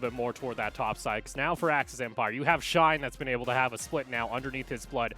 bit more toward that top side. Because now for Axis Empire, you have Shine that's been able to have a split now underneath his blood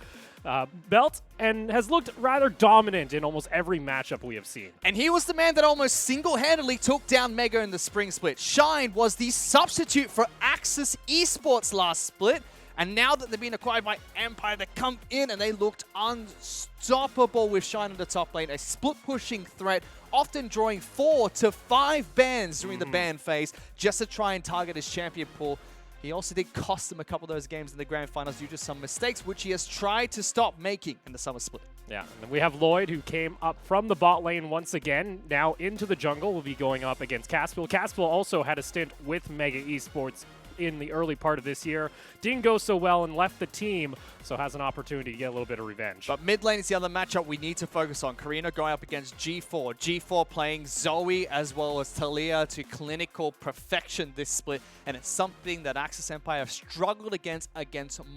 belt and has looked rather dominant in almost every matchup we have seen. And he was the man that almost single-handedly took down Mega in the spring split. Shine was the substitute for Axis eSports last split. And now that they've been acquired by Empire, they come in and they looked unstoppable with Shine on the top lane. A split-pushing threat, often drawing 4 to 5 bans during the ban phase just to try and target his champion pool. He also did cost him a couple of those games in the grand finals due to some mistakes, which he has tried to stop making in the summer split. Yeah, and then we have Lloyd, who came up from the bot lane once again, now into the jungle, will be going up against Caspiel. Caspiel also had a stint with Mega Esports in the early part of this year. Didn't go so well and left the team, so has an opportunity to get a little bit of revenge. But mid lane is the other matchup we need to focus on. Karina going up against G4. G4 playing Zoe as well as Talia to clinical perfection this split, and it's something that Axis Empire have struggled against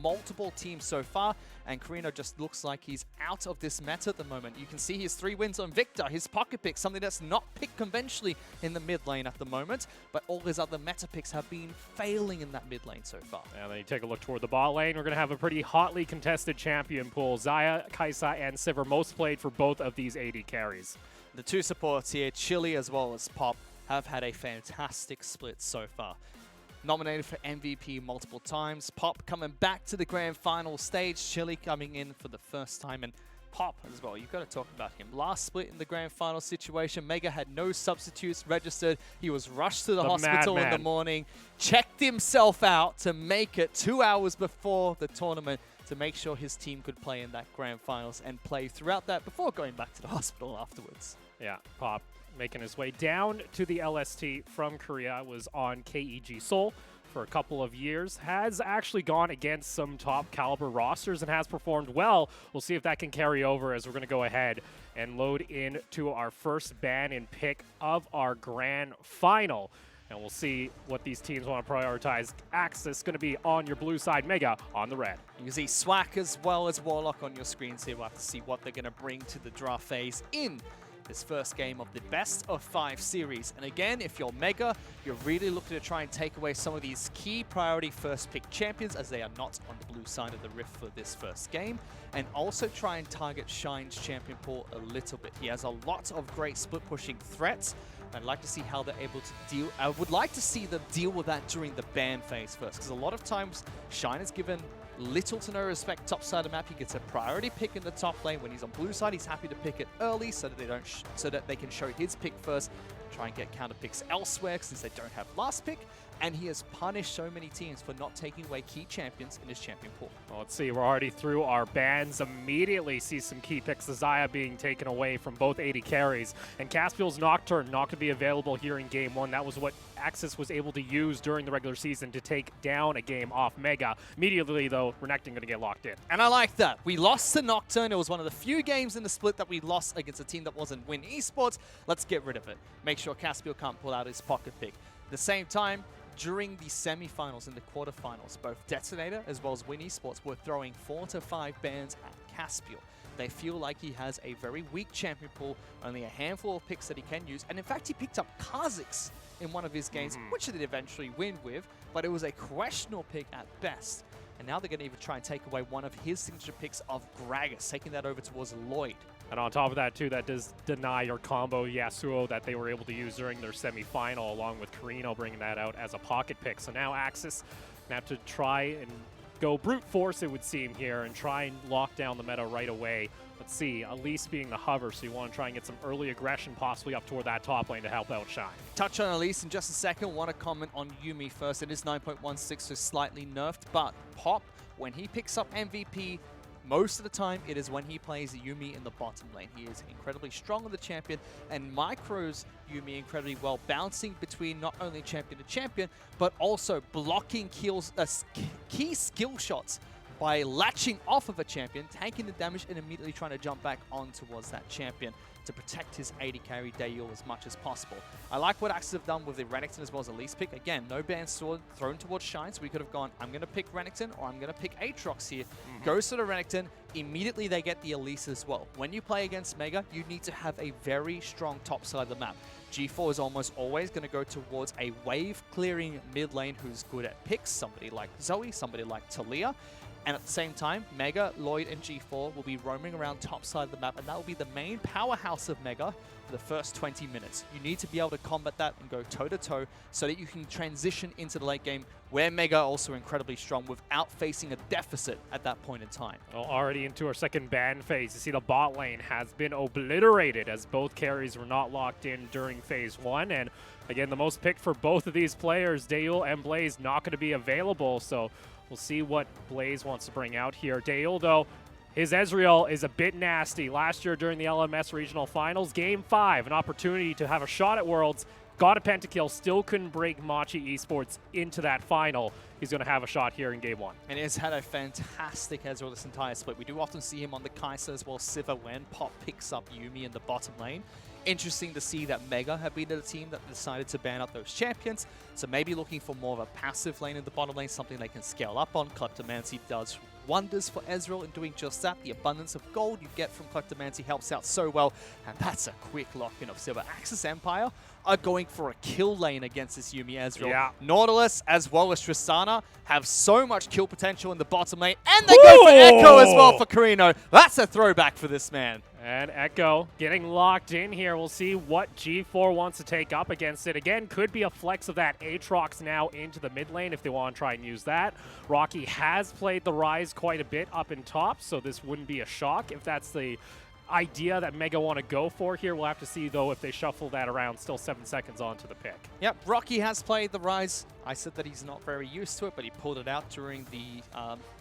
multiple teams so far, and Karina just looks like he's out of this meta at the moment. You can see his 3 wins on Victor, his pocket pick, something that's not picked conventionally in the mid lane at the moment, but all his other meta picks have been failing in that mid lane so far. And then you take a look toward the bot lane. We're going to have a pretty hotly contested champion pool. Xayah, Kaisa, and Sivir most played for both of these AD carries. The 2 supports here, Chili as well as Pop, have had a fantastic split so far. Nominated for MVP multiple times. Pop coming back to the grand final stage. Chili coming in for the first time. And Pop as well, you've got to talk about him. Last split in the grand final situation, Mega had no substitutes registered. He was rushed to the hospital in the morning, checked himself out to make it 2 hours before the tournament to make sure his team could play in that grand finals and play throughout that before going back to the hospital afterwards. Yeah, Pop making his way down to the LST from Korea, was on KEG Seoul for a couple of years, has actually gone against some top caliber rosters and has performed well. We'll see if that can carry over as we're going to go ahead and load into our first ban and pick of our grand final. And we'll see what these teams want to prioritize. Axis going to be on your blue side, Mega on the red. You can see Swack as well as Warlock on your screen, so we'll have to see what they're going to bring to the draft phase in this first game of the best of 5 series. And again, if you're Mega, you're really looking to try and take away some of these key priority first pick champions, as they are not on the blue side of the rift for this first game, and also try and target Shine's champion pool a little bit. He has a lot of great split pushing threats. I'd like to see how they're able to deal. I would like to see them deal with that during the ban phase first, because a lot of times Shine is given little to no respect top side of the map. He gets a priority pick in the top lane. When he's on blue side, he's happy to pick it early so that they can show his pick first, try and get counter picks elsewhere since they don't have last pick. And he has punished so many teams for not taking away key champions in his champion pool. Well, let's see, we're already through our bans. Immediately see some key picks. Xayah being taken away from both AD carries. And Caspiel's Nocturne not going to be available here in Game 1. That was what Axis was able to use during the regular season to take down a game off Mega. Immediately, though, Renekton going to get locked in. And I like that. We lost to Nocturne. It was one of the few games in the split that we lost against a team that wasn't Win Esports. Let's get rid of it. Make sure Caspiel can't pull out his pocket pick. At the same time, during the semifinals and the quarterfinals, both Detonator as well as Win Esports were throwing 4 to 5 bans at Caspiel. They feel like he has a very weak champion pool, only a handful of picks that he can use, and in fact he picked up Kha'Zix in one of his games, which he did eventually win with, but it was a questionable pick at best. And now they're going to even try and take away one of his signature picks of Gragas, taking that over towards Lloyd. And on top of that, too, that does deny your combo Yasuo that they were able to use during their semifinal, along with Carino bringing that out as a pocket pick. So now Axis have to try and go brute force, it would seem, here, and try and lock down the meta right away. Let's see, Elise being the hover, so you want to try and get some early aggression possibly up toward that top lane to help out Shine. Touch on Elise in just a second. Want to comment on Yuumi first. It is 9.16, so slightly nerfed, but Pop, when he picks up MVP, most of the time, it is when he plays Yuumi in the bottom lane. He is incredibly strong on the champion and micros Yuumi incredibly well, bouncing between not only champion to champion, but also blocking kills, key skill shots by latching off of a champion, taking the damage, and immediately trying to jump back on towards that champion to protect his 80 carry Daeul as much as possible. I like what Axis have done with the Renekton as well as the Elise pick. Again, no ban sword thrown towards Shine, so we could have gone, I'm going to pick Renekton or I'm going to pick Aatrox here. Goes to the Renekton, immediately they get the Elise as well. When you play against Mega, you need to have a very strong top side of the map. G4 is almost always going to go towards a wave-clearing mid lane who's good at picks, somebody like Zoe, somebody like Talia. And at the same time, Mega, Lloyd, and G4 will be roaming around top side of the map, and that will be the main powerhouse of Mega for the first 20 minutes. You need to be able to combat that and go toe-to-toe so that you can transition into the late game, where Mega are also incredibly strong without facing a deficit at that point in time. Well, already into our second ban phase. You see the bot lane has been obliterated as both carries were not locked in during phase 1. And again, the most picked for both of these players, Daeul and Blaze, not going to be available. So we'll see what Blaze wants to bring out here. Daeul, though, his Ezreal is a bit nasty. Last year during the LMS Regional Finals, Game 5, an opportunity to have a shot at Worlds. Got a pentakill, still couldn't break Machi Esports into that final. He's going to have a shot here in Game 1. And he's had a fantastic Ezreal this entire split. We do often see him on the Kai'Sa as well, Sivir, when Pop picks up Yuumi in the bottom lane. Interesting to see that Mega have been the team that decided to ban out those champions. So maybe looking for more of a passive lane in the bottom lane, something they can scale up on. Kleptomancy does wonders for Ezreal in doing just that. The abundance of gold you get from Kleptomancy helps out so well. And that's a quick lock-in of Sivir. Axis Empire are going for a kill lane against this Yuumi Ezreal. Yeah. Nautilus as well as Tristana have so much kill potential in the bottom lane. And they go for Echo as well for Carino. That's a throwback for this man. And Echo getting locked in here. We'll see what G4 wants to take up against it. Again, could be a flex of that Aatrox now into the mid lane if they want to try and use that. Rocky has played the Rise quite a bit up in top, so this wouldn't be a shock if that's the idea that Mega want to go for here. We'll have to see, though, if they shuffle that around. Still 7 seconds onto the pick. Yep, Rocky has played the Rise. I said that he's not very used to it, but he pulled it out during the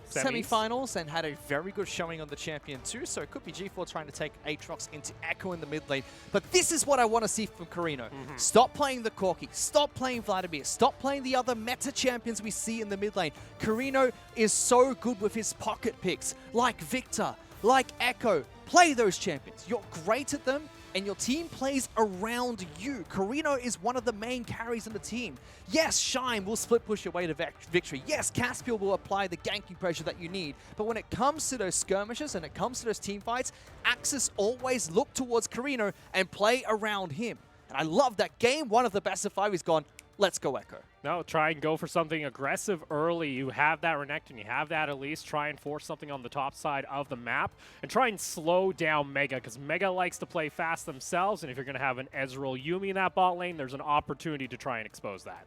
semi-finals and had a very good showing on the champion too. So it could be G4 trying to take Aatrox into Echo in the mid lane. But this is what I want to see from Carino. Stop playing the Corki. Stop playing Vladimir. Stop playing the other meta champions we see in the mid lane. Carino is so good with his pocket picks, like Victor, like Echo. Play those champions. You're great at them, and your team plays around you. Carino is one of the main carries on the team. Yes, Shine will split push your way to victory. Yes, Caspiel will apply the ganking pressure that you need. But when it comes to those skirmishes and it comes to those team fights, Axis always look towards Carino and play around him. And I love that. Game 1 of the best of 5 is gone. Let's go Echo. No, try and go for something aggressive early. You have that Renekton, you have that Elise. Try and force something on the top side of the map and try and slow down Mega, because Mega likes to play fast themselves, and if you're going to have an Ezreal Yuumi in that bot lane, there's an opportunity to try and expose that.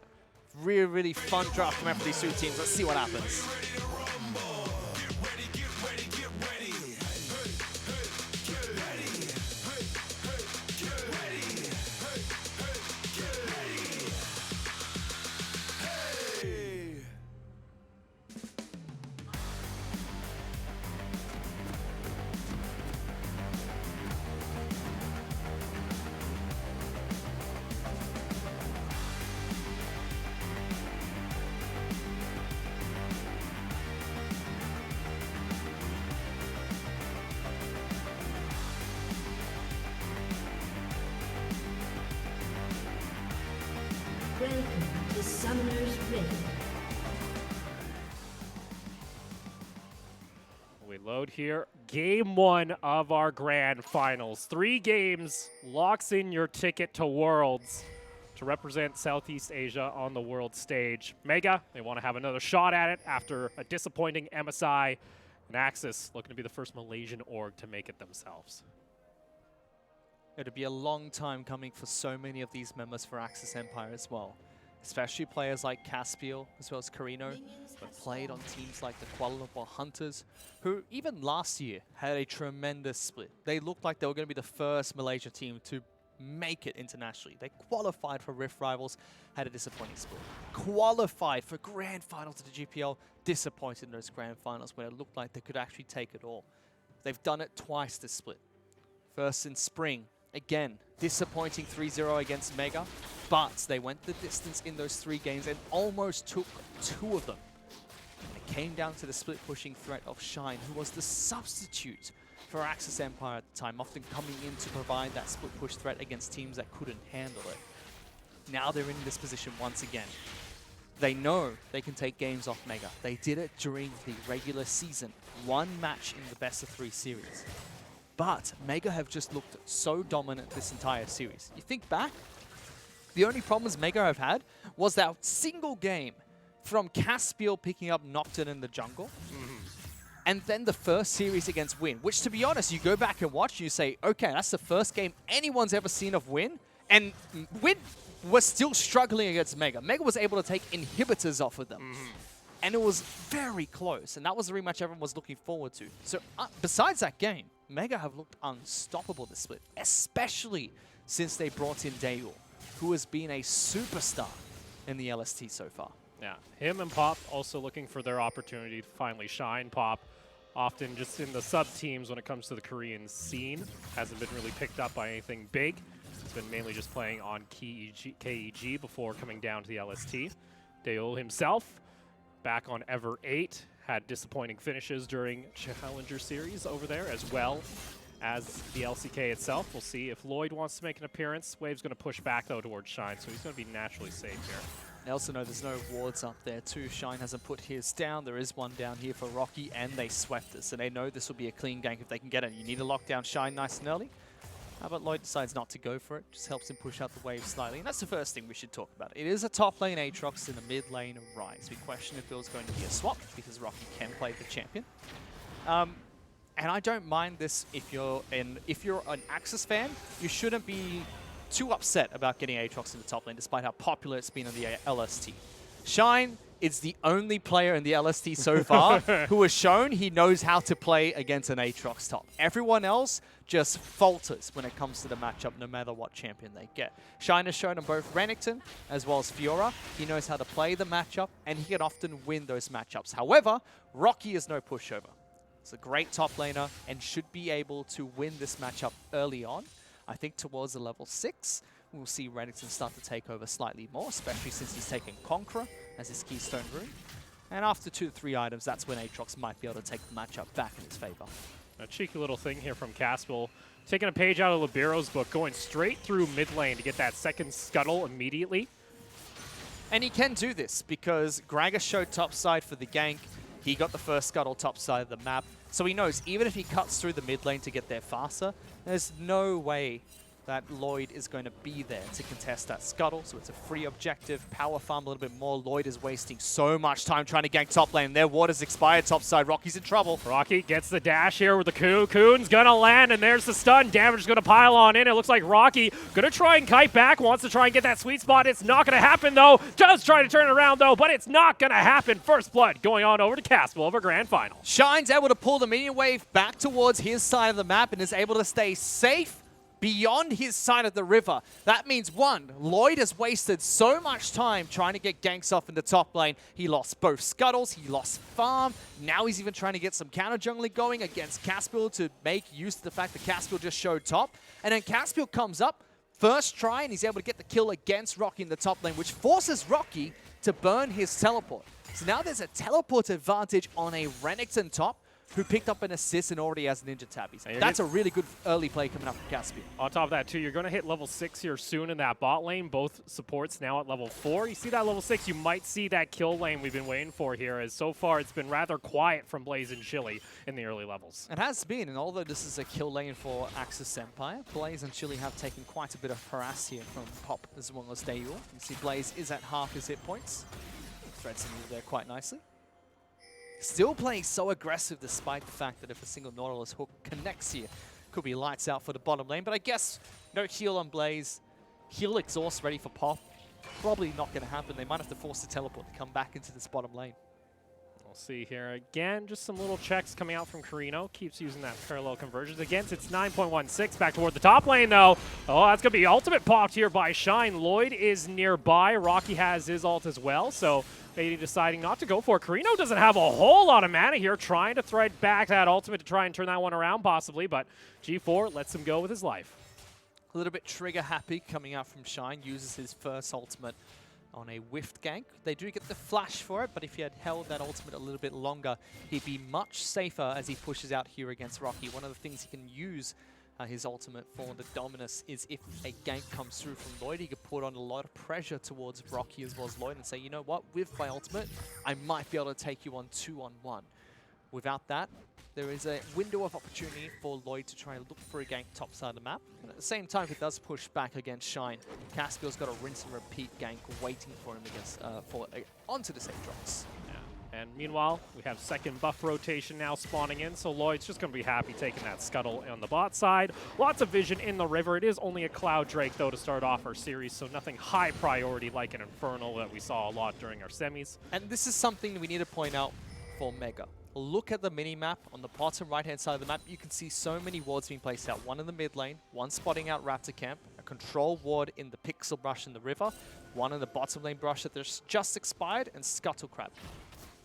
Really, really fun draft coming out for these two teams. Let's see what happens. Welcome to Summoner's Rift. We load here. Game 1 of our grand finals. 3 games locks in your ticket to Worlds to represent Southeast Asia on the world stage. Mega, they want to have another shot at it after a disappointing MSI. And Axis looking to be the first Malaysian org to make it themselves. It'll be a long time coming for so many of these members for Axis Empire as well. Especially players like Caspiel as well as Carino, who have played on teams like the Kuala Lumpur Hunters, who even last year had a tremendous split. They looked like they were going to be the first Malaysia team to make it internationally. They qualified for Rift Rivals, had a disappointing split. Qualified for Grand Finals of the GPL, disappointed in those Grand Finals when it looked like they could actually take it all. They've done it twice this split. First in spring. Again, disappointing 3-0 against Mega, but they went the distance in those 3 games and almost took 2 of them. They came down to the split-pushing threat of Shine, who was the substitute for Axis Empire at the time, often coming in to provide that split-push threat against teams that couldn't handle it. Now they're in this position once again. They know they can take games off Mega. They did it during the regular season. One match in the best-of-3 series. But Mega have just looked so dominant this entire series. You think back, the only problems Mega have had was that single game from Caspiel picking up Nocturne in the jungle. And then the first series against Win, which, to be honest, you go back and watch, you say, okay, that's the first game anyone's ever seen of Win. And Win was still struggling against Mega. Mega was able to take inhibitors off of them. And it was very close. And that was the rematch everyone was looking forward to. So besides that game, Mega have looked unstoppable this split, especially since they brought in Daewoo, who has been a superstar in the LST so far. Yeah, him and Pop also looking for their opportunity to finally shine. Pop often just in the sub-teams when it comes to the Korean scene. Hasn't been really picked up by anything big. He's been mainly just playing on KEG before coming down to the LST. Daewoo himself, back on Ever 8, had disappointing finishes during Challenger Series over there, as well as the LCK itself. We'll see if Lloyd wants to make an appearance. Wave's going to push back, though, towards Shine, so he's going to be naturally safe here. I also know there's no wards up there too. Shine hasn't put his down. There is one down here for Rocky, and they swept this. So they know this will be a clean gank if they can get it. You need to lock down Shine nice and early. But Lloyd decides not to go for it. Just helps him push out the wave slightly. And that's the first thing we should talk about. It is a top lane Aatrox in a mid lane Rise. We question if it was going to be a swap because Rocky can play the champion. And I don't mind this if you're an Axis fan. You shouldn't be too upset about getting Aatrox in the top lane, despite how popular it's been in the LST. Shine is the only player in the LST so far who has shown he knows how to play against an Aatrox top. Everyone else just falters when it comes to the matchup, no matter what champion they get. Shine has shown on both Renekton as well as Fiora. He knows how to play the matchup, and he can often win those matchups. However, Rocky is no pushover. He's a great top laner and should be able to win this matchup early on. I think towards the level 6, we'll see Renekton start to take over slightly more, especially since he's taken Conqueror as his keystone rune. And after 2 to 3 items, that's when Aatrox might be able to take the matchup back in his favor. A cheeky little thing here from Caspiel, taking a page out of Libero's book, going straight through mid lane to get that second scuttle immediately. And he can do this because Gragas showed topside for the gank. He got the first scuttle topside of the map. So he knows even if he cuts through the mid lane to get there faster, there's no way that Lloyd is going to be there to contest that scuttle. So it's a free objective, power farm a little bit more. Lloyd is wasting so much time trying to gank top lane. Their water's expired topside. Rocky's in trouble. Rocky gets the dash here with the Coup. Coon's going to land, and there's the stun. Damage is going to pile on in. It looks like Rocky going to try and kite back, wants to try and get that sweet spot. It's not going to happen, though. Does try to turn it around, though, but it's not going to happen. First blood going on over to Caspiel over Grand Final. Shine's able to pull the minion wave back towards his side of the map and is able to stay safe beyond his side of the river. That means, one, Lloyd has wasted so much time trying to get ganks off in the top lane. He lost both scuttles, he lost farm. Now he's even trying to get some counter jungling going against Caspiel to make use of the fact that Caspiel just showed top. And then Caspiel comes up, first try, and he's able to get the kill against Rocky in the top lane, which forces Rocky to burn his teleport. So now there's a teleport advantage on a Renekton top, who picked up an assist and already has ninja tabbies. That's a really good early play coming up from Caspiel. On top of that, too, you're going to hit level 6 here soon in that bot lane. Both supports now at level 4. You see that level 6, you might see that kill lane we've been waiting for here, as so far it's been rather quiet from Blaze and Chili in the early levels. It has been, and although this is a kill lane for Axis Empire, Blaze and Chili have taken quite a bit of harass here from Pop as well as Daewoo. You see Blaze is at half his hit points. Threads him there quite nicely. Still playing so aggressive despite the fact that if a single Nautilus hook connects here, could be lights out for the bottom lane. But I guess no heal on Blaze. Heal exhaust ready for Pop. Probably not going to happen. They might have to force the teleport to come back into this bottom lane. We'll see here again. Just some little checks coming out from Carino. Keeps using that parallel conversions. Against it's 9.16. Back toward the top lane, though. Oh, that's going to be ultimate popped here by Shine. Lloyd is nearby. Rocky has his ult as well, so Beatty deciding not to go for it. Carino doesn't have a whole lot of mana here, trying to thread back that ultimate to try and turn that one around possibly, but G4 lets him go with his life. A little bit trigger happy coming out from Shine. Uses his first ultimate on a whiffed gank. They do get the flash for it, but if he had held that ultimate a little bit longer, he'd be much safer as he pushes out here against Rocky. One of the things he can use his ultimate for the Dominus is if a gank comes through from Lloyd, he could put on a lot of pressure towards Rocky as well as Lloyd and say, you know what, with my ultimate, I might be able to take you on 2-on-1. Without that, there is a window of opportunity for Lloyd to try and look for a gank top side of the map. And at the same time, he does push back against Shine. Caspiel's got a rinse and repeat gank waiting for him against onto the safe drops. Yeah. And meanwhile, we have second buff rotation now spawning in, so Lloyd's just going to be happy taking that scuttle on the bot side. Lots of vision in the river. It is only a Cloud Drake, though, to start off our series, so nothing high priority like an Infernal that we saw a lot during our semis. And this is something we need to point out for Mega. Look at the mini-map on the bottom right-hand side of the map. You can see so many wards being placed out. One in the mid lane, one spotting out Raptor Camp, a control ward in the Pixel Brush in the river, one in the bottom lane brush that there's just expired, and Scuttle Crab.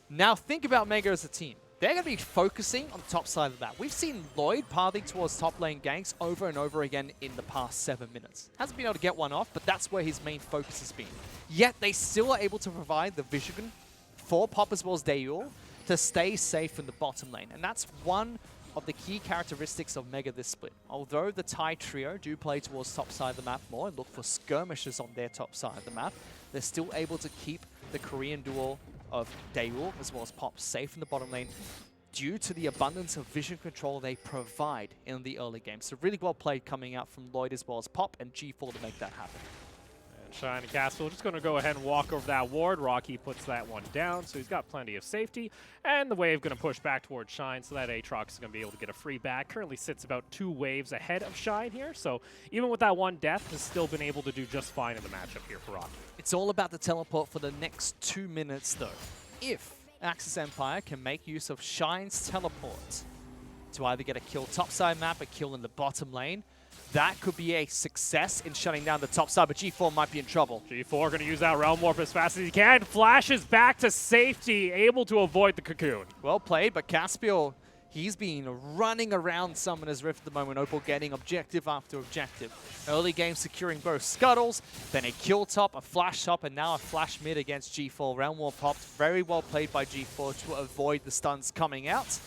Now think about Mega as a team. They're going to be focusing on the top side of the map. We've seen Lloyd pathing towards top lane ganks over and over again in the past 7 minutes. Hasn't been able to get one off, but that's where his main focus has been. Yet they still are able to provide the vision for Pop as well as Daewoo to stay safe in the bottom lane. And that's one of the key characteristics of Mega this split. Although the Thai trio do play towards top side of the map more and look for skirmishes on their top side of the map, they're still able to keep the Korean duo of Daewoo as well as Pop safe in the bottom lane due to the abundance of vision control they provide in the early game. So really well played coming out from Lloyd as well as Pop and G4 to make that happen. Shine and Caspiel just going to go ahead and walk over that ward. Rocky puts that one down, so he's got plenty of safety. And the wave going to push back towards Shine, so that Aatrox is going to be able to get a free back. Currently sits about 2 waves ahead of Shine here, so even with that one death, has still been able to do just fine in the matchup here for Rocky. It's all about the teleport for the next 2 minutes, though. If Axis Empire can make use of Shine's teleport to either get a kill topside map, a kill in the bottom lane, that could be a success in shutting down the top side, but G4 might be in trouble. G4 going to use that Realm Warp as fast as he can. Flashes back to safety, able to avoid the cocoon. Well played, but Caspiel, he's been running around Summoner's Rift at the moment, Opal getting objective after objective. Early game securing both scuttles, then a kill top, a flash top, and now a flash mid against G4. Realm Warp popped, very well played by G4 to avoid the stuns coming out.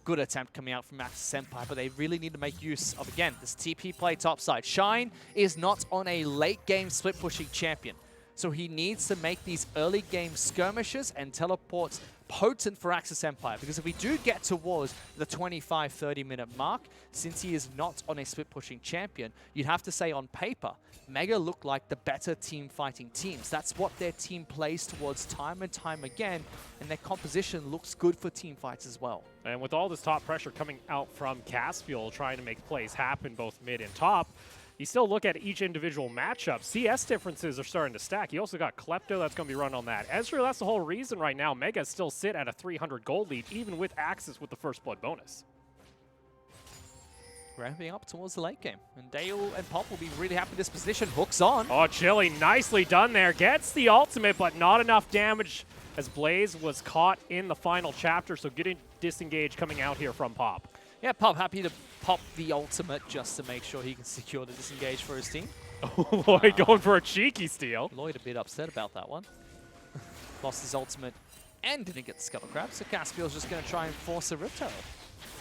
Good attempt coming out from Axis Empire, but they really need to make use of, again, this TP play topside. Shine is not on a late game split pushing champion, so he needs to make these early game skirmishes and teleports potent for Axis Empire, because if we do get towards the 25-30 minute mark, since he is not on a split pushing champion, you'd have to say on paper, Mega look like the better team fighting teams. That's what their team plays towards time and time again, and their composition looks good for team fights as well. And with all this top pressure coming out from Caspiel, trying to make plays happen both mid and top, you still look at each individual matchup. CS differences are starting to stack. You also got Klepto that's going to be run on that. Ezreal, that's the whole reason right now Mega still sit at a 300 gold lead, even with Axis with the first blood bonus. Ramping up towards the late game. And Daewoo and Pop will be really happy with this position. Hooks on. Oh, Chili, nicely done there. Gets the ultimate, but not enough damage as Blaze was caught in the final chapter, so getting disengaged coming out here from Pop. Yeah, Pop happy to pop the ultimate just to make sure he can secure the disengage for his team. Oh, Lloyd going for a cheeky steal. Lloyd a bit upset about that one. Lost his ultimate and didn't get the Scuttle Crab, so Caspiel's just going to try and force a Rift Herald.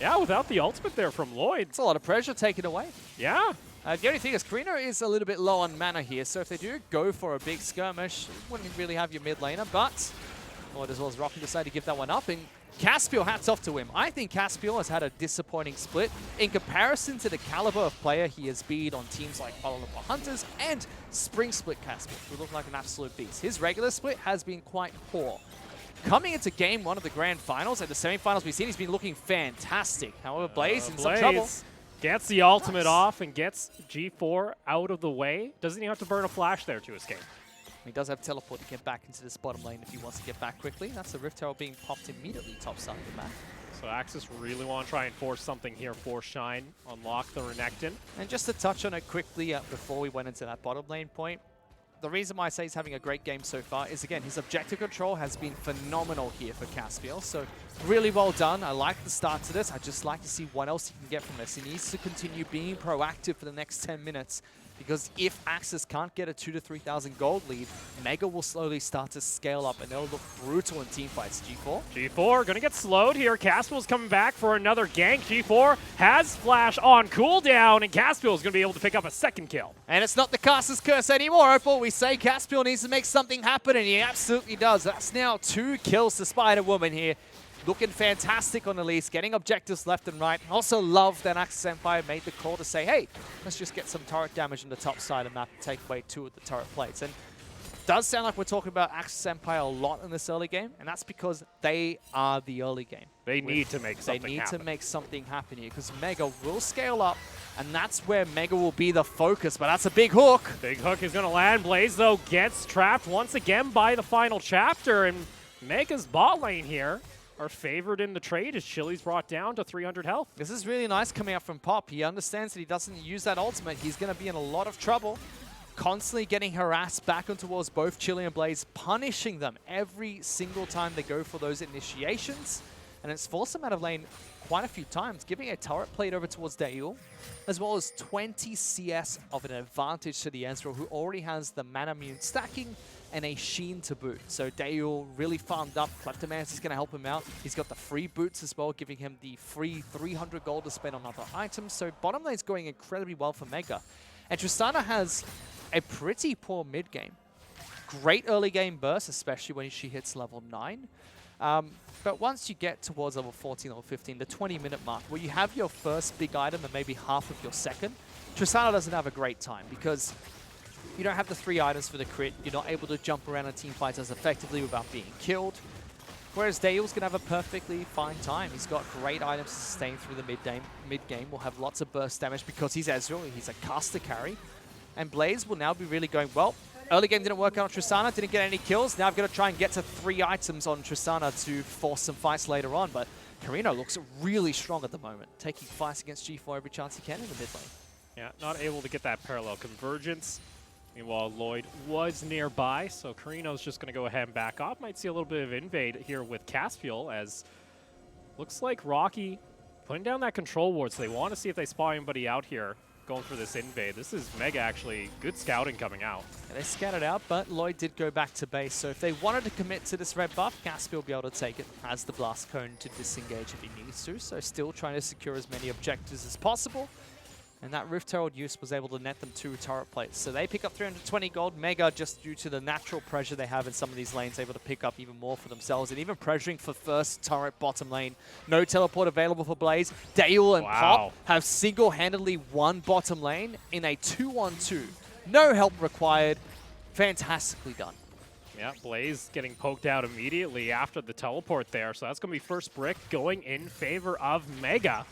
Yeah, without the ultimate there from Lloyd. It's a lot of pressure taken away. Yeah. The only thing is, Karina is a little bit low on mana here, so if they do go for a big skirmish, you wouldn't really have your mid laner, but Lloyd as well as Rocky decide to give that one up, and Caspiel, hats off to him. I think Caspiel has had a disappointing split in comparison to the caliber of player he has been on teams like Olympic Hunters and Spring Split Caspiel, who look like an absolute beast. His regular split has been quite poor. Coming into game 1 of the grand finals and the semifinals we've seen, he's been looking fantastic. However, Blaze in some trouble. Gets the ultimate off and gets G4 out of the way. Doesn't he have to burn a flash there to escape? He does have teleport to get back into this bottom lane if he wants to get back quickly. That's the Rift Herald being popped immediately top side of the map. So Axis really want to try and force something here for Shine. Unlock the Renekton. And just to touch on it quickly before we went into that bottom lane point, the reason why I say he's having a great game so far is, again, his objective control has been phenomenal here for Caspiel. So really well done. I like the start to this. I just like to see what else he can get from this. He needs to continue being proactive for the next 10 minutes Because if Axis can't get a 2,000 to 3,000 gold lead, Mega will slowly start to scale up and they'll look brutal in teamfights. G4? G4 gonna get slowed here. Caspiel's coming back for another gank. G4 has Flash on cooldown, and Caspiel's gonna be able to pick up a second kill. And it's not the caster's curse anymore, Opal. We say Caspiel needs to make something happen, and he absolutely does. That's now 2 kills to Spider-Woman here. Looking fantastic on Elise, getting objectives left and right. Also love that Axis Empire made the call to say, hey, let's just get some turret damage on the top side of the map and take away 2 of the turret plates. And it does sound like we're talking about Axis Empire a lot in this early game, and that's because they are the early game. They need to make something happen. They need to make something happen here, because Mega will scale up, and that's where Mega will be the focus, but that's a big hook. Big hook is going to land. Blaze, though, gets trapped once again by the final chapter, and Mega's bot lane here are favored in the trade as Chili's brought down to 300 health. This is really nice coming up from Pop. He understands that he doesn't use that ultimate. He's going to be in a lot of trouble. Constantly getting harassed back and towards both Chili and Blaze, punishing them every single time they go for those initiations. And it's forced them out of lane quite a few times, giving a turret plate over towards Daeul, as well as 20 CS of an advantage to the Ezreal, who already has the mana immune stacking and a Sheen to boot. So Daeul really farmed up. Kleptomance is going to help him out. He's got the free boots as well, giving him the free 300 gold to spend on other items. So bottom lane's going incredibly well for Mega. And Tristana has a pretty poor mid game. Great early game burst, especially when she hits level 9. But once you get towards level 14 or 15, the 20-minute mark, where you have your first big item and maybe half of your second, Tristana doesn't have a great time because you don't have the 3 items for the crit. You're not able to jump around in team fights as effectively without being killed. Whereas Daeul's going to have a perfectly fine time. He's got great items to sustain through the mid-game. Will have lots of burst damage because he's Ezreal. He's a caster carry. And Blaze will now be really going, well, early game didn't work out on Tristana, didn't get any kills. Now I've got to try and get to 3 items on Tristana to force some fights later on. But Carino looks really strong at the moment, taking fights against G4 every chance he can in the mid lane. Yeah, not able to get that parallel convergence. Meanwhile, Lloyd was nearby, so Carino's just going to go ahead and back off. Might see a little bit of invade here with Caspiel, as looks like Rocky putting down that control ward, so they want to see if they spot anybody out here going for this invade. This is Mega actually good scouting coming out. And they scattered out, but Lloyd did go back to base, so if they wanted to commit to this red buff, Caspiel will be able to take it, has the blast cone to disengage if he needs to, so still trying to secure as many objectives as possible. And that Rift Herald use was able to net them 2 turret plates. So they pick up 320 gold. Mega, just due to the natural pressure they have in some of these lanes, able to pick up even more for themselves. And even pressuring for first turret bottom lane. No teleport available for Blaze. Daeul and Pop have single-handedly won bottom lane in a 2-on-2. No help required. Fantastically done. Yeah, Blaze getting poked out immediately after the teleport there. So that's going to be first brick going in favor of Mega,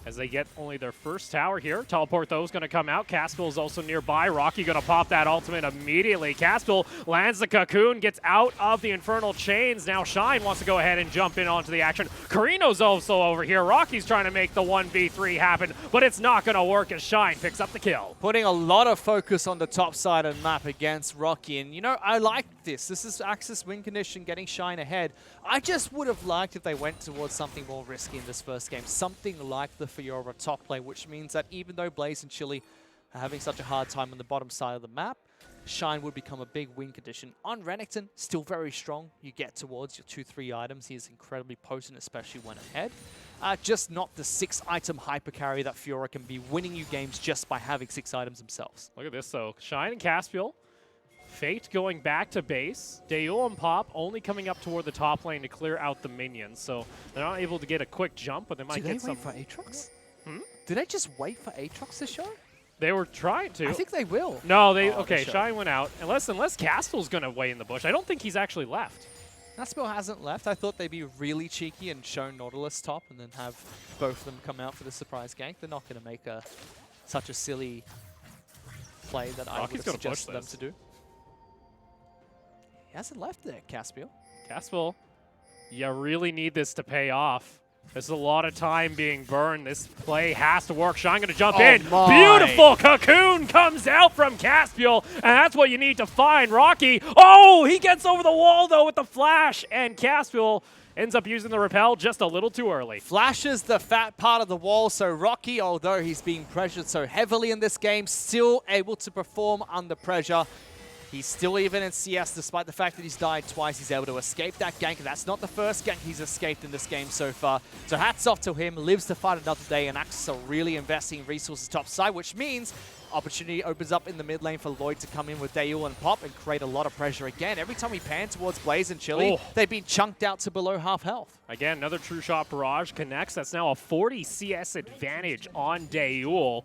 as they get only their first tower here. Teleport, though, is going to come out. Caspiel is also nearby. Rocky going to pop that ultimate immediately. Caspiel lands the cocoon, gets out of the infernal chains. Now Shine wants to go ahead and jump in onto the action. Carino's also over here. Rocky's trying to make the 1v3 happen, but it's not going to work as Shine picks up the kill. Putting a lot of focus on the top side of the map against Rocky. And, you know, I like this. This is Axis win condition, getting Shine ahead. I just would have liked if they went towards something more risky in this first game. Something like the Fiora top lane, which means that even though Blaze and Chili are having such a hard time on the bottom side of the map, Shine would become a big win condition. On Renekton, still very strong. You get towards your 2-3 items. He is incredibly potent, especially when ahead. Just not the 6-item hyper carry that Fiora can be winning you games just by having 6 items themselves. Look at this, though. Shine and Caspiel. Fate going back to base. Daeul and Pop only coming up toward the top lane to clear out the minions. So they're not able to get a quick jump, but they might get some. Do they wait for Aatrox? Do they just wait for Aatrox to show? They were trying to. I think they will. No, okay, Shine went out. Unless Caspiel's going to wait in the bush. I don't think he's actually left. Caspiel hasn't left. I thought they'd be really cheeky and show Nautilus top and then have both of them come out for the surprise gank. They're not going to make such a silly play that I would have suggested them to do. He hasn't left there, Caspiel. Caspiel, you really need this to pay off. There's a lot of time being burned. This play has to work. Shine gonna jump Oh in. my. Beautiful cocoon comes out from Caspiel, and that's what you need to find. Rocky, oh, he gets over the wall though with the flash, and Caspiel ends up using the repel just a little too early. Flashes the fat part of the wall, so Rocky, although he's being pressured so heavily in this game, still able to perform under pressure. He's still even in CS, despite the fact that he's died twice. He's able to escape that gank. That's not the first gank he's escaped in this game so far. So hats off to him. Lives to fight another day, and Axis are really investing in resources top side, which means opportunity opens up in the mid lane for Lloyd to come in with Daewoo and Pop and create a lot of pressure again. Every time we pan towards Blaze and Chili, they've been chunked out to below half health. Again, another true shot barrage connects. That's now a 40 CS advantage on Daewoo.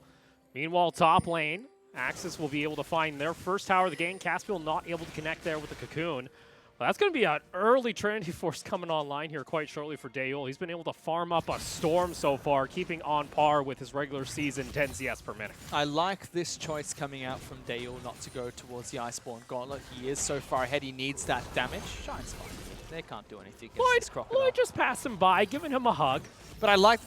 Meanwhile, top lane, Axis will be able to find their first tower of the game. Caspiel not able to connect there with the cocoon. Well, that's going to be an early Trinity Force coming online here quite shortly for Daewoo. He's been able to farm up a storm so far, keeping on par with his regular season 10 CS per minute. I like this choice coming out from Daewoo not to go towards the Iceborne Gauntlet. He is so far ahead, he needs that damage. Shine's fine. They can't do anything against this crocodile. Lloyd just passed him by, giving him a hug. But I like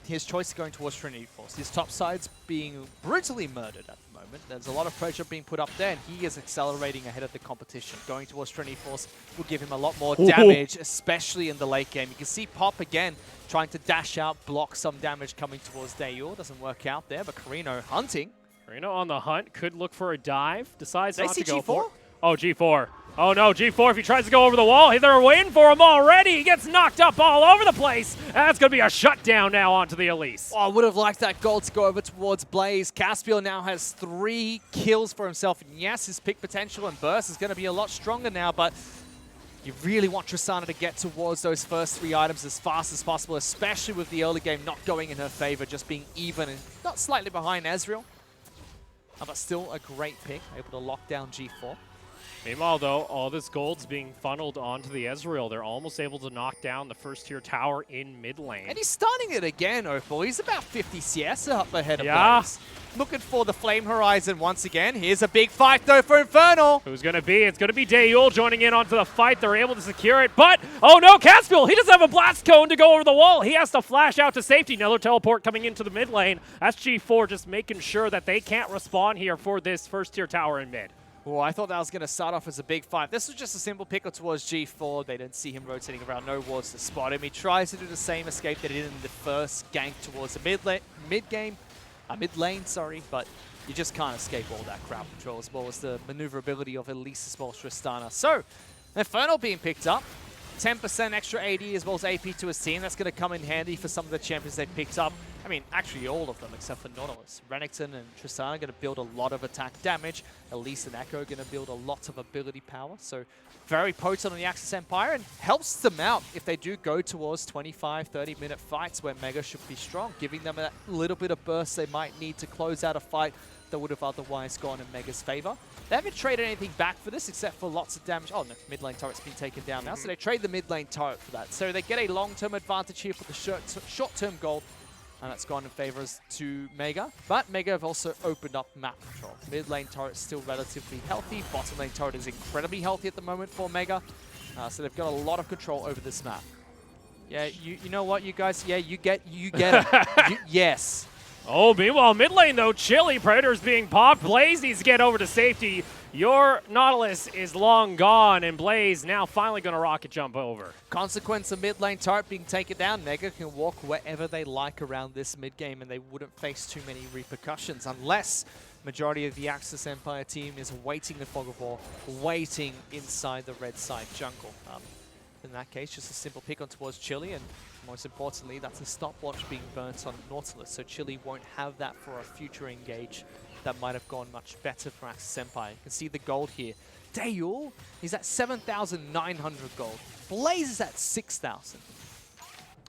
his choice going towards Trinity Force. His top side's being brutally murdered at the moment. There's a lot of pressure being put up there, and he is accelerating ahead of the competition. Going towards Trinity Force will give him a lot more damage, especially in the late game. You can see Pop again trying to dash out, block some damage coming towards Daewoo. Doesn't work out there, but Carino hunting. Carino on the hunt, could look for a dive, decides not to go G4? for it. Oh, G4. Oh no, G4, if he tries to go over the wall, they're waiting for him already. He gets knocked up all over the place. That's going to be a shutdown now onto the Elise. Oh, I would have liked that gold to go over towards Blaze. Caspiel now has 3 kills for himself. And yes, his pick potential and burst is going to be a lot stronger now, but you really want Tristana to get towards those first 3 items as fast as possible, especially with the early game not going in her favor, just being even and not slightly behind Ezreal. But still a great pick, able to lock down G4. Meanwhile, though, all this gold's being funneled onto the Ezreal. They're almost able to knock down the first-tier tower in mid lane. And he's starting it again, Opal. He's about 50 CS up ahead of Blaze. Looking for the Flame Horizon once again. Here's a big fight, though, for Infernal. Who's going to be? It's going to be Daewoo joining in onto the fight. They're able to secure it, but, oh no, Caspiel, he doesn't have a blast cone to go over the wall. He has to flash out to safety. Another teleport coming into the mid lane. That's G4 just making sure that they can't respawn here for this first-tier tower in mid. Oh, I thought that was going to start off as a big fight. This was just a simple pickle towards G4. They didn't see him rotating around. No wards to spot him. He tries to do the same escape that he did in the first gank towards the mid lane, but you just can't escape all that crowd control as well as the maneuverability of Elise as well as Tristana. So, Infernal being picked up. 10% extra AD as well as AP to his team. That's going to come in handy for some of the champions they picked up. I mean, actually all of them except for Nautilus. Renekton and Tristana are going to build a lot of attack damage. Elise and Echo are going to build a lot of ability power. So very potent on the Axis Empire and helps them out if they do go towards 25, 30-minute fights where Mega should be strong, giving them a little bit of burst they might need to close out a fight that would have otherwise gone in Mega's favor. They haven't traded anything back for this except for lots of damage. Oh no, mid lane turret's been taken down now, so they trade the mid lane turret for that. So they get a long-term advantage here for the short-term gold, and that's gone in favor to Mega. But Mega have also opened up map control. Mid lane turret's still relatively healthy. Bottom lane turret is incredibly healthy at the moment for Mega. So they've got a lot of control over this map. Yeah, you know what, you guys? Yeah, you get it. Yes. Oh, meanwhile, mid lane, though, Chili, Predator's being popped. Blaze needs to get over to safety. Your Nautilus is long gone, and Blaze now finally going to rocket jump over. Consequence of mid lane turret being taken down. Mega can walk wherever they like around this mid game, and they wouldn't face too many repercussions unless majority of the Axis Empire team is waiting in Fog of War, waiting inside the red side jungle. In that case, just a simple pick on towards Chili, and most importantly, that's a stopwatch being burnt on Nautilus, so Chili won't have that for a future engage that might have gone much better for Axis Empire. You can see the gold here. Daewoo is at 7,900 gold. Blaze is at 6,000.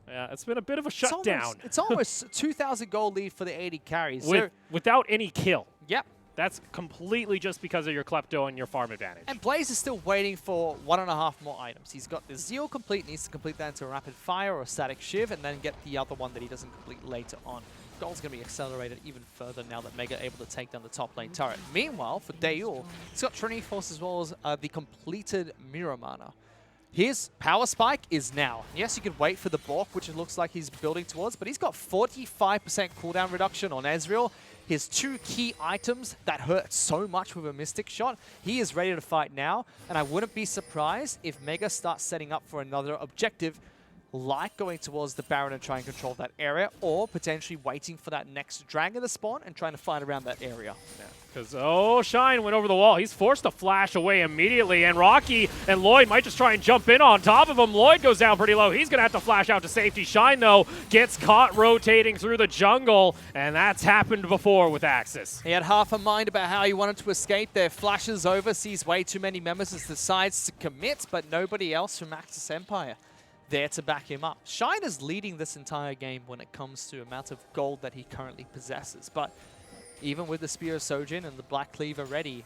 Yeah, it's been a bit of a shutdown. It's almost 2,000 gold lead for the 80 carries. Without any kill. Yep. That's completely just because of your Klepto and your farm advantage. And Blaze is still waiting for 1.5 more items. He's got the Zeal complete, needs to complete that into a Rapid Fire or a Static Shiv, and then get the other one that he doesn't complete later on. Gold's going to be accelerated even further now that Mega able to take down the top lane turret. Meanwhile, for Daewoo, he's got Trinity Force as well as the completed Mirror Mana. His power spike is now. Yes, you could wait for the Bork, which it looks like he's building towards, but he's got 45% cooldown reduction on Ezreal. His 2 key items that hurt so much with a Mystic Shot, he is ready to fight now, and I wouldn't be surprised if Mega starts setting up for another objective, like going towards the Baron and trying to control that area, or potentially waiting for that next dragon to spawn and trying to fight around that area. Because, oh, Shine went over the wall. He's forced to flash away immediately, and Rocky and Lloyd might just try and jump in on top of him. Lloyd goes down pretty low. He's going to have to flash out to safety. Shine, though, gets caught rotating through the jungle, and that's happened before with Axis. He had half a mind about how he wanted to escape there. Flashes over, sees way too many members, and decides to commit, but nobody else from Axis Empire there to back him up. Shine is leading this entire game when it comes to amount of gold that he currently possesses, but even with the Spear of Sojin and the Black Cleaver ready,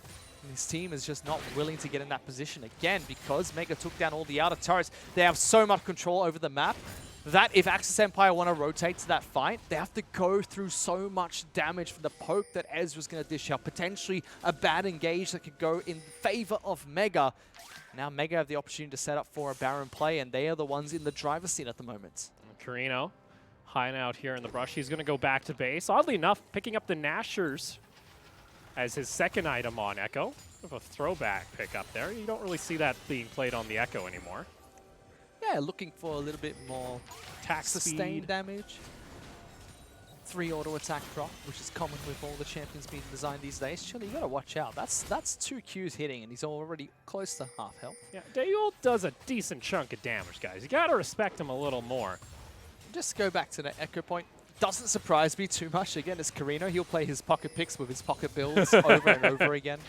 his team is just not willing to get in that position again because Mega took down all the outer turrets. They have so much control over the map that if Axis Empire want to rotate to that fight, they have to go through so much damage for the poke that Ezra's going to dish out. Potentially a bad engage that could go in favor of Mega. Now Mega have the opportunity to set up for a Baron play, and they are the ones in the driver's seat at the moment. Carino hiding out here in the brush. He's going to go back to base. Oddly enough, picking up the Nashers as his second item on Echo. Of a throwback pickup there. You don't really see that being played on the Echo anymore. Yeah, looking for a little bit more Attack sustained speed. damage. 3 auto attack proc, which is common with all the champions being designed these days. Chili, you gotta watch out. That's 2 Qs hitting, and he's already close to half health. Yeah, Dayul does a decent chunk of damage, guys. You gotta respect him a little more. Just go back to that Echo point. Doesn't surprise me too much. Again, it's Carino. He'll play his pocket picks with his pocket builds over and over again.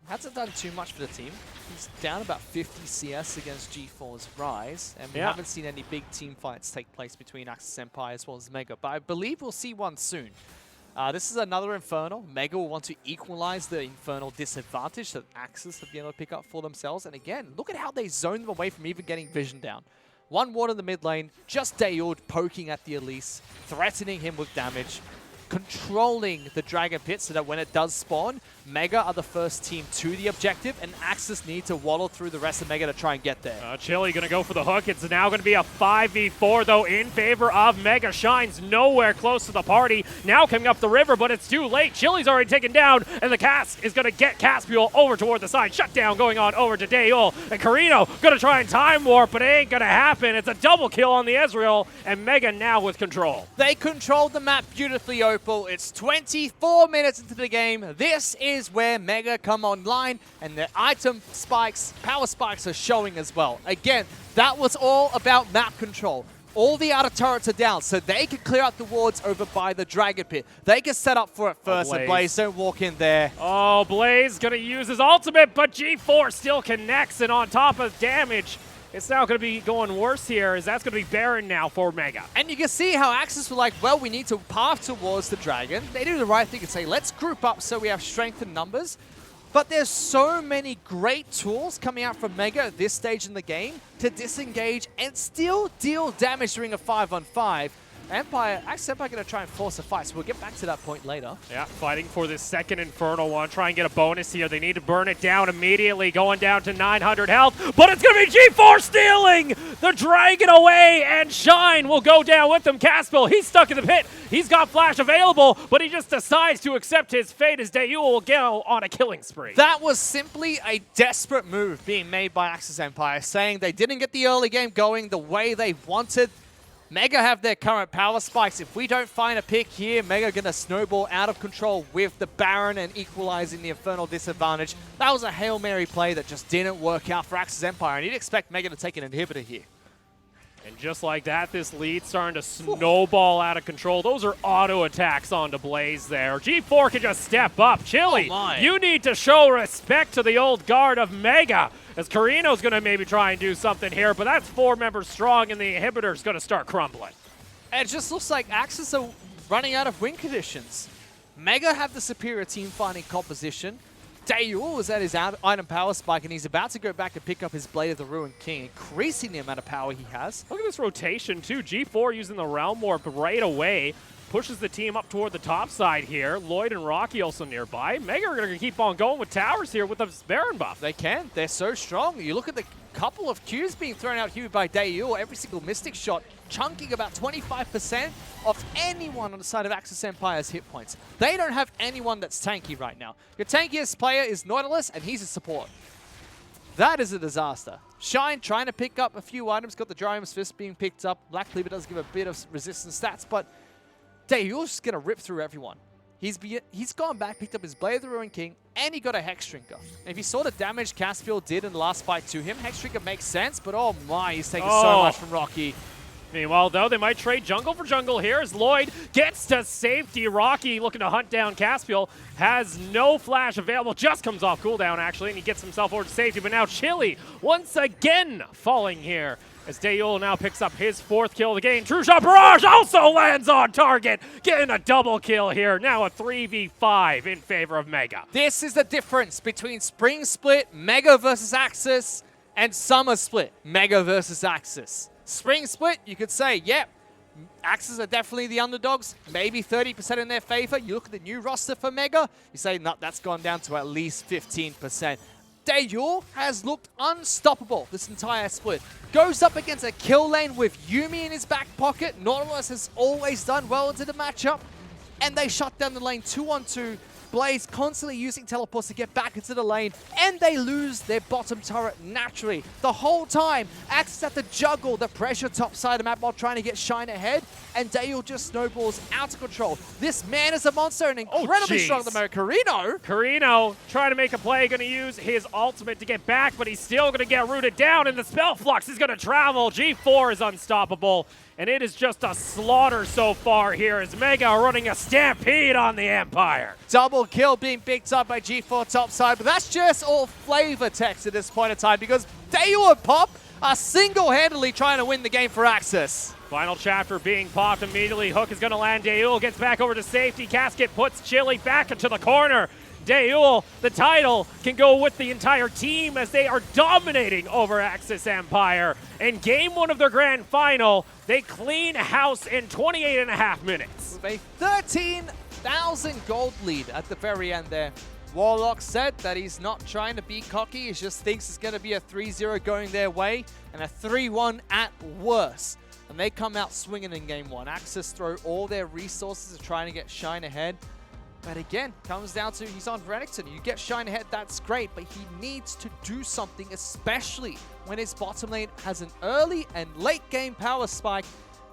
Hasn't done too much for the team. He's down about 50 CS against G4's Rise, and we haven't seen any big team fights take place between Axis Empire as well as Mega, but I believe we'll see one soon. This is another Infernal. Mega will want to equalize the Infernal disadvantage that Axis have been able to pick up for themselves, and again, look at how they zone them away from even getting vision down. One ward in the mid lane, just Dayud poking at the Elise, threatening him with damage, controlling the Dragon Pit so that when it does spawn, Mega are the first team to the objective, and Axis need to waddle through the rest of Mega to try and get there. Chili going to go for the hook. It's now going to be a 5v4, though, in favor of Mega. Shine's nowhere close to the party. Now coming up the river, but it's too late. Chili's already taken down, and the cast is going to get Caspiel over toward the side. Shutdown going on over to Dayul, and Carino going to try and time warp, but it ain't going to happen. It's a double kill on the Ezreal, and Mega now with control. They controlled the map beautifully, Opal. It's 24 minutes into the game. This is where Mega come online, and the item spikes, power spikes are showing as well. Again, that was all about map control. All the outer turrets are down, so they can clear out the wards over by the Dragon Pit. They can set up for it first, and Blaze don't walk in there. Oh, Blaze going to use his ultimate, but G4 still connects, and on top of damage, it's now going to be going worse here, as that's going to be Baron now for Mega. And you can see how Axis were like, well, we need to path towards the Dragon. They do the right thing and say, let's group up so we have strength in numbers. But there's so many great tools coming out from Mega at this stage in the game to disengage and still deal damage during a 5-on-5. Axis Empire going to try and force a fight, so we'll get back to that point later. Yeah, fighting for this second Infernal one. Try and get a bonus here. They need to burn it down immediately, going down to 900 health. But it's going to be G4 stealing the Dragon away, and Shine will go down with them. Caspiel, he's stuck in the pit. He's got Flash available, but he just decides to accept his fate as Dayul will go on a killing spree. That was simply a desperate move being made by Axis Empire, saying they didn't get the early game going the way they wanted. Mega have their current power spikes. If we don't find a pick here, Mega going to snowball out of control with the Baron and equalizing the Infernal disadvantage. That was a Hail Mary play that just didn't work out for Axis Empire, and you'd expect Mega to take an inhibitor here. And just like that, this lead's starting to snowball out of control. Those are auto attacks onto Blaze there. G4 can just step up. Chili, you need to show respect to the old guard of Mega, as Carino's going to maybe try and do something here, but that's 4 members strong, and the inhibitor's going to start crumbling. It just looks like Axis are running out of win conditions. Mega have the superior team fighting composition. Dayul is at his item power spike, and he's about to go back and pick up his Blade of the Ruined King, increasing the amount of power he has. Look at this rotation, too. G4 using the Realm Warp right away. pushes the team up toward the top side here. Lloyd and Rocky also nearby. Mega are going to keep on going with towers here with the Baron buff. They can. They're so strong. You look at the couple of Qs being thrown out here by Daeyul. Every single Mystic shot chunking about 25% of anyone on the side of Axis Empire's hit points. They don't have anyone that's tanky right now. Your tankiest player is Nautilus, and he's a support. That is a disaster. Shine trying to pick up a few items. Got the Dryham's Fist being picked up. Black Cleaver does give a bit of resistance stats, but Daeyul's just going to rip through everyone. He's gone back, picked up his Blade of the Ruined King, and he got a Hex Drinker. And if you saw the damage Caspiel did in the last fight to him, Hex Drinker makes sense, but oh my, he's taking so much from Rocky. Meanwhile, though, they might trade jungle for jungle here as Lloyd gets to safety. Rocky looking to hunt down Caspiel. Has no flash available. Just comes off cooldown, actually, and he gets himself over to safety. But now Chili once again falling here as Daeyul now picks up his 4th kill of the game. True Shot Barrage also lands on target. Getting a double kill here. Now a 3v5 in favor of Mega. This is the difference between Spring Split, Mega versus Axis, and Summer Split, Mega versus Axis. Spring Split, you could say, yep, Axis are definitely the underdogs, maybe 30% in their favor. You look at the new roster for Mega, you say, no, that's gone down to at least 15%. Daeyul has looked unstoppable this entire split. Goes up against a kill lane with Yuumi in his back pocket. Nautilus has always done well into the matchup, and they shut down the lane 2-on-2. Blaze constantly using teleports to get back into the lane, and they lose their bottom turret naturally. The whole time, Axis have to juggle the pressure top side of the map while trying to get Shine ahead, and Daeyul just snowballs out of control. This man is a monster and incredibly strong at the moment. Carino trying to make a play, going to use his ultimate to get back, but he's still going to get rooted down, and the Spell Flux is going to travel. G4 is unstoppable, and it is just a slaughter so far here as Mega are running a stampede on the Empire. Double kill being picked up by G4 topside, but that's just all flavor text at this point in time because Daeyul and Pop are single-handedly trying to win the game for Axis. Final chapter being popped immediately. Hook is going to land. Daeyul gets back over to safety. Casket puts Chili back into the corner. Daeyul, the title, can go with the entire team as they are dominating over Axis Empire. In game 1 of their grand final, they clean house in 28.5 minutes. With a 13,000 gold lead at the very end there. Warlock said that he's not trying to be cocky, he just thinks it's going to be a 3-0 going their way and a 3-1 at worst. And they come out swinging in game 1. Axis throw all their resources to trying to get Shine ahead. But again, comes down to he's on Renekton. You get Shine ahead, that's great, but he needs to do something, especially when his bottom lane has an early and late game power spike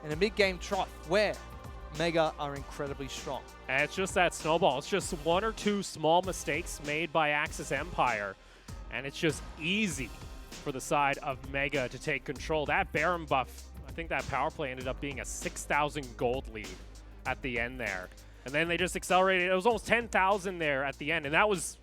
and a mid game trough where Mega are incredibly strong. And it's just that snowball. It's just 1 or 2 small mistakes made by Axis Empire, and it's just easy for the side of Mega to take control. That Baron buff, I think that power play ended up being a 6,000 gold lead at the end there. And then they just accelerated. It was almost 10,000 there at the end, and that was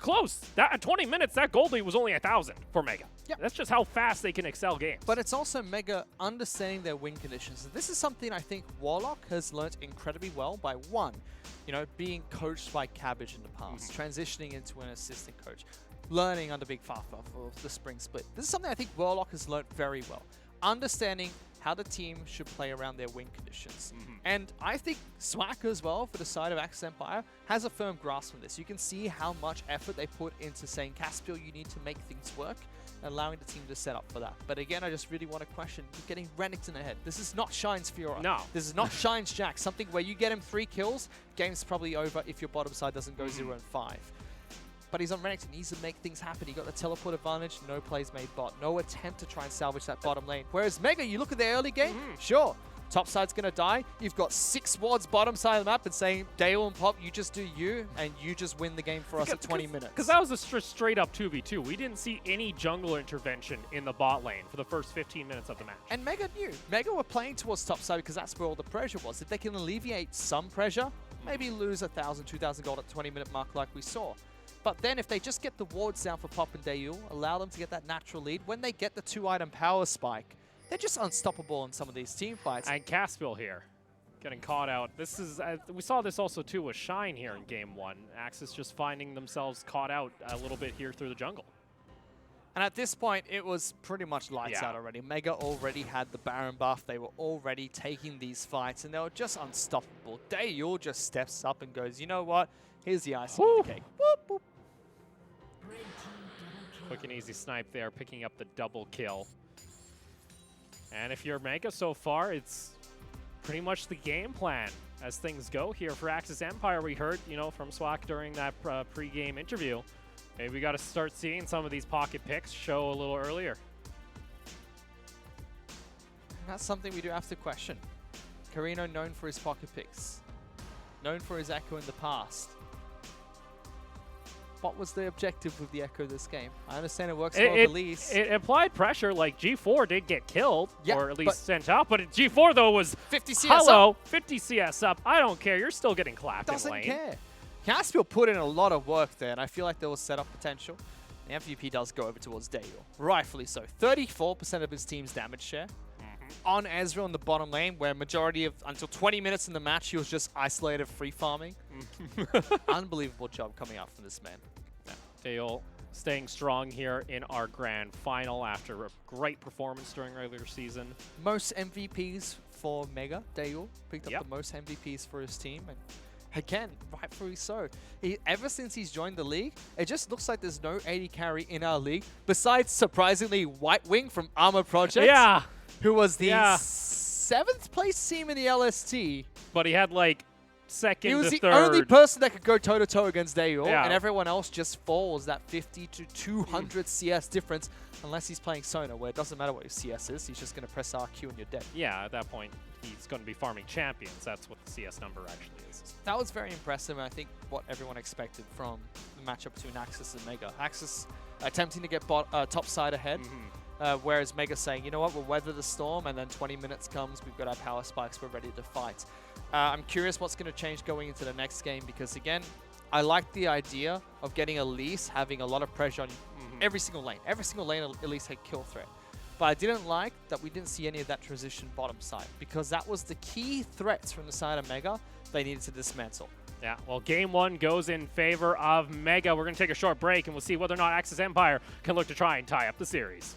close. That at 20 minutes, that gold lead was only 1,000 for Mega. Yeah. That's just how fast they can excel games. But it's also Mega understanding their win conditions. This is something I think Warlock has learnt incredibly well by one, being coached by Cabbage in the past, transitioning into an assistant coach, learning under Big Fafa for the Spring Split. This is something I think Warlock has learnt very well. Understanding how the team should play around their win conditions. And I think Swack as well, for the side of Axis Empire, has a firm grasp on this. You can see how much effort they put into saying, Caspiel, you need to make things work, allowing the team to set up for that. But again, I just really want to question, you're getting Renekton ahead. This is not Shine's Fiora. No. This is not Shine's Jack. Something where you get him 3 kills, game's probably over if your bottom side doesn't go 0-5. But he's on Renekton, he needs to make things happen. He got the teleport advantage, no plays made bot, no attempt to try and salvage that bottom lane. Whereas Mega, you look at the early game, sure, top side's going to die. You've got 6 wards bottom side of the map and saying, Daeyul and Pop, you just do you, and you just win the game for us at 20 minutes. Because that was a straight up 2v2. We didn't see any jungle intervention in the bot lane for the first 15 minutes of the match. And Mega knew. Mega were playing towards top side because that's where all the pressure was. If they can alleviate some pressure, maybe lose 1,000, 2,000 gold at 20-minute mark like we saw. But then if they just get the wards down for Pop and Daeyul, allow them to get that natural lead, when they get the 2-item power spike, they're just unstoppable in some of these team fights. And Caspiel here, getting caught out. This is we saw this also too with Shine here in game 1. Axis just finding themselves caught out a little bit here through the jungle. And at this point, it was pretty much lights out already. Mega already had the Baron buff. They were already taking these fights, and they were just unstoppable. Daeyul just steps up and goes, you know what? Here's the icing on the cake. Whoop, whoop. Quick and easy snipe there, picking up the double kill. And if you're Mega so far, it's pretty much the game plan as things go here for Axis Empire. We heard, you know, from Swak during that pre-game interview. Maybe we got to start seeing some of these pocket picks show a little earlier. That's something we do have to question. Carino known for his pocket picks, known for his Echo in the past. What was the objective with the Echo this game? I understand it works well with Elise. It applied pressure, like G4 did get killed, yeah, or at least sent out, but G4 though was 50 CS hello, up. 50 CS up. I don't care, you're still getting clapped in Doesn't lane. care. Caspiel put in a lot of work there, and I feel like there was setup potential. The MVP does go over towards Daeyul, rightfully so. 34% of his team's damage share. On Ezreal in the bottom lane, where majority of, until 20 minutes in the match, he was just isolated free farming. Unbelievable job coming out from this man. Daeyul staying strong here in our grand final after a great performance during regular season. Most MVPs for Mega, Daeyul. Picked up the most MVPs for his team. And again, rightfully so. Ever since he's joined the league, it just looks like there's no AD carry in our league, besides, surprisingly, White Wing from Armor Project. Yeah. Who was the 7th place team in the LST. But he had like second He was to the third. only person that could go toe-to-toe against Daeyul, Yeah. and everyone else just falls that 50 to 200 CS difference, unless he's playing Sona, where it doesn't matter what your CS is, he's just going to press RQ and you're dead. Yeah, at that point, he's going to be farming champions. That's what the CS number actually is. That was very impressive, and I think what everyone expected from the matchup between Axis and Mega. Axis attempting to get top side ahead, whereas Mega saying, you know what, we'll weather the storm, and then 20 minutes comes, we've got our power spikes, we're ready to fight. I'm curious what's going to change going into the next game, because again, I like the idea of getting Elise having a lot of pressure on every single lane. Every single lane Elise had kill threat. But I didn't like that we didn't see any of that transition bottom side, because that was the key threats from the side of Mega they needed to dismantle. Yeah, well, game one goes in favor of Mega. We're going to take a short break, and we'll see whether or not Axis Empire can look to try and tie up the series.